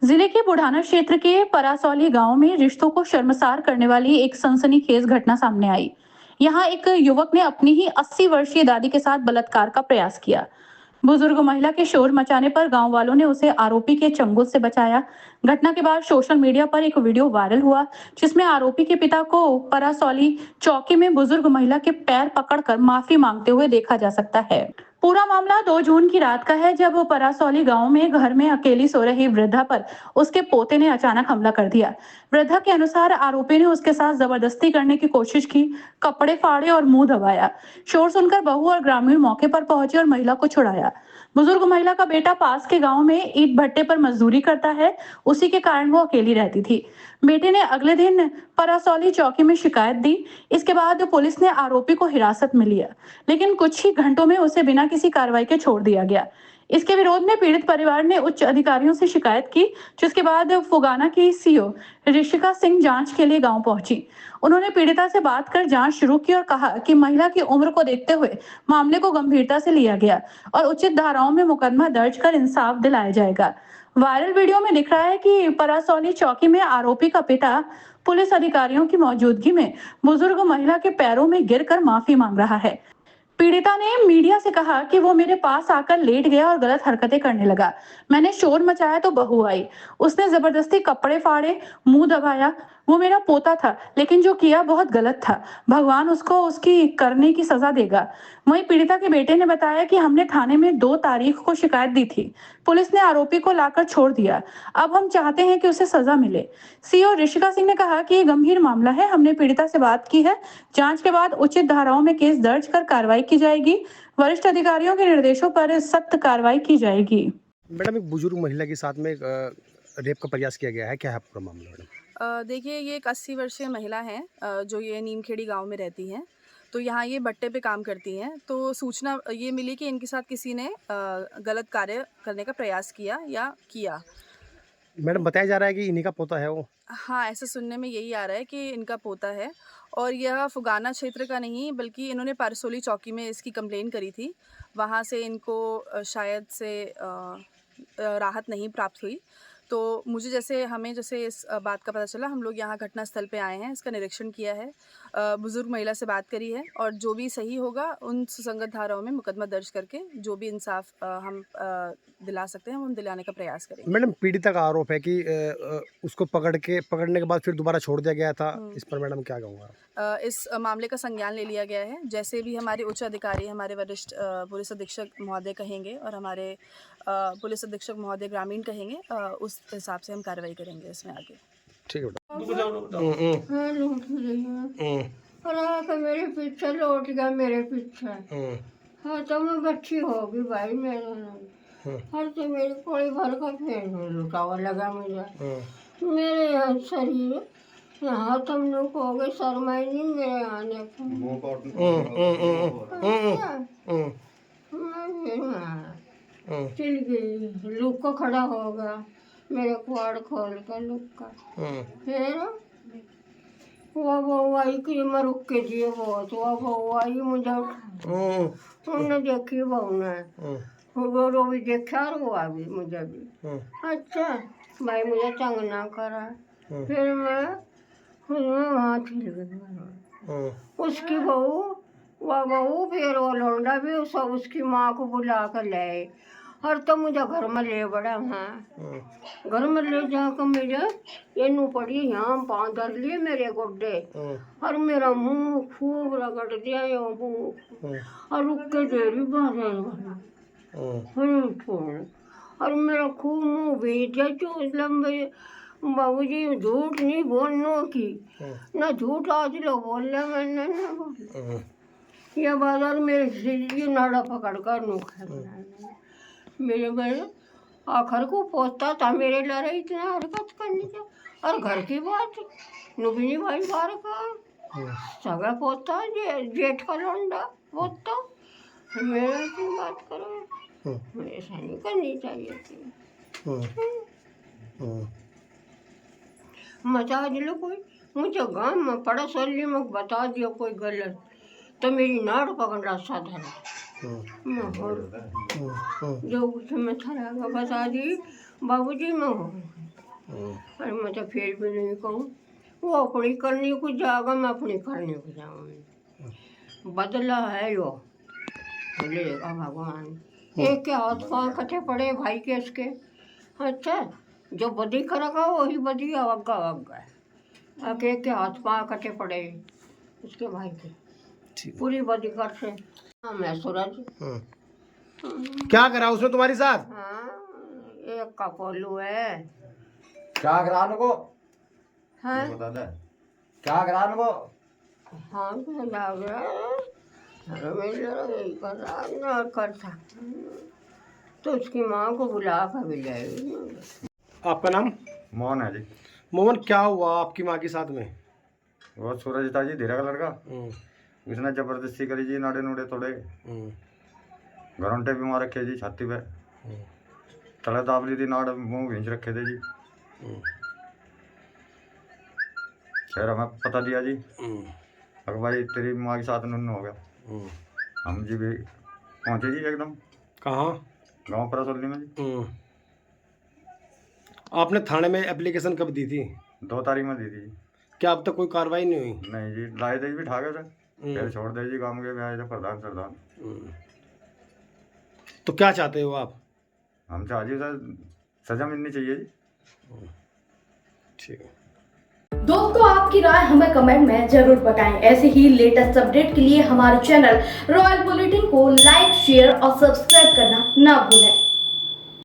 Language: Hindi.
जिले के बुढ़ाना क्षेत्र के परासौली गांव में रिश्तों को शर्मसार करने वाली एक सनसनीखेज घटना सामने आई। यहां एक युवक ने अपनी ही 80 वर्षीय दादी के साथ बलात्कार का प्रयास किया। बुजुर्ग महिला के शोर मचाने पर गांव वालों ने उसे आरोपी के चंगुल से बचाया। घटना के बाद सोशल मीडिया पर एक वीडियो वायरल हुआ, जिसमें आरोपी के पिता को परासौली चौकी में बुजुर्ग महिला के पैर पकड़कर माफी मांगते हुए देखा जा सकता है। पूरा मामला 2 जून की रात का है, जब परासौली गांव में घर में अकेली सो रही वृद्धा पर उसके पोते ने अचानक हमला कर दिया। वृद्धा के अनुसार आरोपी ने उसके साथ जबरदस्ती करने की कोशिश की, कपड़े फाड़े और मुंह दबाया। शोर सुनकर बहू और ग्रामीण मौके पर पहुंचे और महिला को छुड़ाया। बुजुर्ग महिला का बेटा पास के गांव में ईंट भट्टे पर मजदूरी करता है, उसी के कारण वो अकेली रहती थी। बेटे ने अगले दिन परासौली चौकी में शिकायत दी। इसके बाद पुलिस ने आरोपी को हिरासत में लिया, लेकिन कुछ ही घंटों में उसे बिना किसी कार्रवाई के छोड़ दिया गया। इसके विरोध में पीड़ित परिवार ने उच्च अधिकारियों से शिकायत की, जिसके बाद फुगाना की सीओ ऋषिका सिंह जांच के लिए गांव पहुंची। उन्होंने पीड़िता से बात कर जांच शुरू की और कहा कि महिला की उम्र को देखते हुए मामले को गंभीरता से लिया गया और उचित धाराओं में मुकदमा दर्ज कर इंसाफ दिलाया जाएगा। वायरल वीडियो में दिख रहा है कि परासौली चौकी में आरोपी का पिता पुलिस अधिकारियों की मौजूदगी में बुजुर्ग महिला के पैरों में गिरकर माफी मांग रहा है। पीड़िता ने मीडिया से कहा कि वो मेरे पास आकर लेट गया और गलत हरकतें करने लगा। मैंने शोर मचाया तो बहू आई। उसने जबरदस्ती कपड़े फाड़े, मुंह दबाया। वो मेरा पोता था, लेकिन जो किया बहुत गलत था। भगवान उसको उसकी करने की सजा देगा। वहीं पीड़िता के बेटे ने बताया कि हमने थाने में 2 तारीख को शिकायत दी थी। पुलिस ने आरोपी को लाकर छोड़ दिया। अब हम चाहते हैं कि उसे सजा मिले। सीओ ऋषिका सिंह ने कहा कि ये गंभीर मामला है, हमने पीड़िता से बात की है। जांच के बाद उचित धाराओं में केस दर्ज कर कार्रवाई की जाएगी। वरिष्ठ अधिकारियों के निर्देशों पर सख्त कार्रवाई की जाएगी। मैडम, एक बुजुर्ग महिला के साथ में रेप का प्रयास किया गया है, क्या है पूरा मामला मैडम? देखिए, ये एक 80 वर्षीय महिला हैं, जो ये नीमखेड़ी गांव में रहती हैं। तो यहाँ ये भट्टे पे काम करती हैं। तो सूचना ये मिली कि इनके साथ किसी ने गलत कार्य करने का प्रयास किया या किया। मैडम, बताया जा रहा है कि इन्हीं का पोता है वो। हाँ, ऐसा सुनने में यही आ रहा है कि इनका पोता है और यह फुगाना क्षेत्र का नहीं, बल्कि इन्होंने परसोली चौकी में इसकी कंप्लेन करी थी। वहाँ से इनको शायद से राहत नहीं प्राप्त हुई। तो मुझे हमें जैसे इस बात का पता चला, हम लोग यहाँ घटनास्थल पे आए हैं, इसका निरीक्षण किया है, बुज़ुर्ग महिला से बात करी है और जो भी सही होगा उन सुसंगत धाराओं में मुकदमा दर्ज करके जो भी इंसाफ हम दिला सकते हैं, वो हम दिलाने का प्रयास करेंगे। मैडम, पीड़िता का आरोप है कि उसको पकड़ने के बाद फिर दोबारा छोड़ दिया गया था। इस पर मैडम क्या कहूँगा? इस मामले का संज्ञान ले लिया गया है। जैसे भी हमारे उच्च अधिकारी, हमारे वरिष्ठ पुलिस अधीक्षक महोदय कहेंगे और हमारे पुलिस अधीक्षक महोदय ग्रामीण कहेंगे, उस हिसाब से हम कार्रवाई करेंगे इसमें आगे। ठीक है बेटा। हाँ, लूट रही है और आके मेरे पीछे लौट गया, मेरे पीछे। हाँ, तो मैं बच्ची होगी भाई मेरे। हर तो मेरी कोई भर का फेर लुटावा लगा मेरे यहाँ शरीर यहाँ तुम लोग हो गए, शर्माई नहीं मेरे आने को। मैं फिर चिल गई, लुक को खड़ा होगा, मेरे क्वाड खोल कर लुक का। फिर वो आई कि मैं रुक के दिए बहुत, वो आई मुझे उन्होंने देखी बहू ने, वो भी देखा और वो आ गई मुझे भी। अच्छा भाई, मुझे तंग ना करा। फिर मैं वहाँ चली गई। उसकी बहू, वह बहू फिर वो लौंडा भी सब उसकी माँ को बुला कर ले आए और तो मुझे घर में ले बड़ा। हाँ, घर में ले जाकर मुझे ये नू पड़ी, यहाँ पाँव धर लिए मेरे गोड्डे और मेरा मुंह खूब रगड़ दिया ये मुंह और रुक के देरी बाहर छोड़ और मेरा खूब मुंह भेज दिया। जो लंबे बाबूजी, झूठ नहीं बोलने की, ना झूठ आज लोग बोल रहे, मैंने ना बोल ये बाजार मेरे से नाड़ा पकड़ कर मेरे आखिर को पहुँचता था मेरे लड़ाई इतना हरकत करने का। और घर की बात नुबिनी भाई बाहर का सगा पोता जेठ का लौंडा पोता, मेरा की बात करो, ऐसा नहीं करनी चाहिए थी। मचा दिलो कोई, मुझे गांव में पड़ा सोली में बता दिया कोई गलत तो मेरी नाड़ पकड़ा साधा जो कुछ मैं था बता दी बाबूजी मैं अरे मैं तो फिर भी नहीं कहूँ, वो अपनी करने को जाएगा, मैं अपनी करने को जाऊँगी। बदला है यो, लेगा भगवान। एक के हाथ पाँव कटे पड़े भाई के इसके। अच्छा, जो बदी करेगा वही बदी अवग्गा अवग्गा। एक के हाथ पाँव कटे पड़े इसके भाई के, पूरी बदी कर से। हाँ, मैं सूरज। क्या करा उसने तुम्हारे साथ? हाँ, एक का पोलू है। क्या करा को? हाँ, बता दे क्या करा को? हाँ, तो लग रहा है। अरे मैं जरा यही कर रहा ना करता, तो उसकी माँ को बुला कर भी लाएगी। आपका नाम? मोहन है जी। मोहन, क्या हुआ आपकी माँ के साथ में? वो सूरज था जी, धीरा का लड़का। उसने जबरदस्ती करी जी, नाड़े नूड़े तोड़े, घरंटे भी मार रखे जी छाती पे, तले दाब ली थी, नाड़ मुंह भींच रखे थे जी। फिर हमें पता दिया जी, अगर भाई तेरी माँ के साथ नन्नू हो गया। हम जी भी पहुँचे जी एकदम। कहाँ? गाँव परसोली में जी। आपने थाने में एप्लीकेशन कब दी थी? 2 तारीख में दी थी जी। क्या अब तक कोई कार्रवाई नहीं हुई? नहीं जी, लाए थे जी, बिठा गए थे, फिर छोड़ दे जी। गाँव के भी आए थे प्रधान सरदार। तो क्या चाहते हो आप? हम चाहिए सर, सजा मिलनी चाहिए जी। ठीक है। दोस्तों, आपकी राय हमें कमेंट में जरूर बताएं। ऐसे ही लेटेस्ट अपडेट के लिए हमारे चैनल रॉयल बुलेटिन को लाइक, शेयर और सब्सक्राइब करना ना भूलें।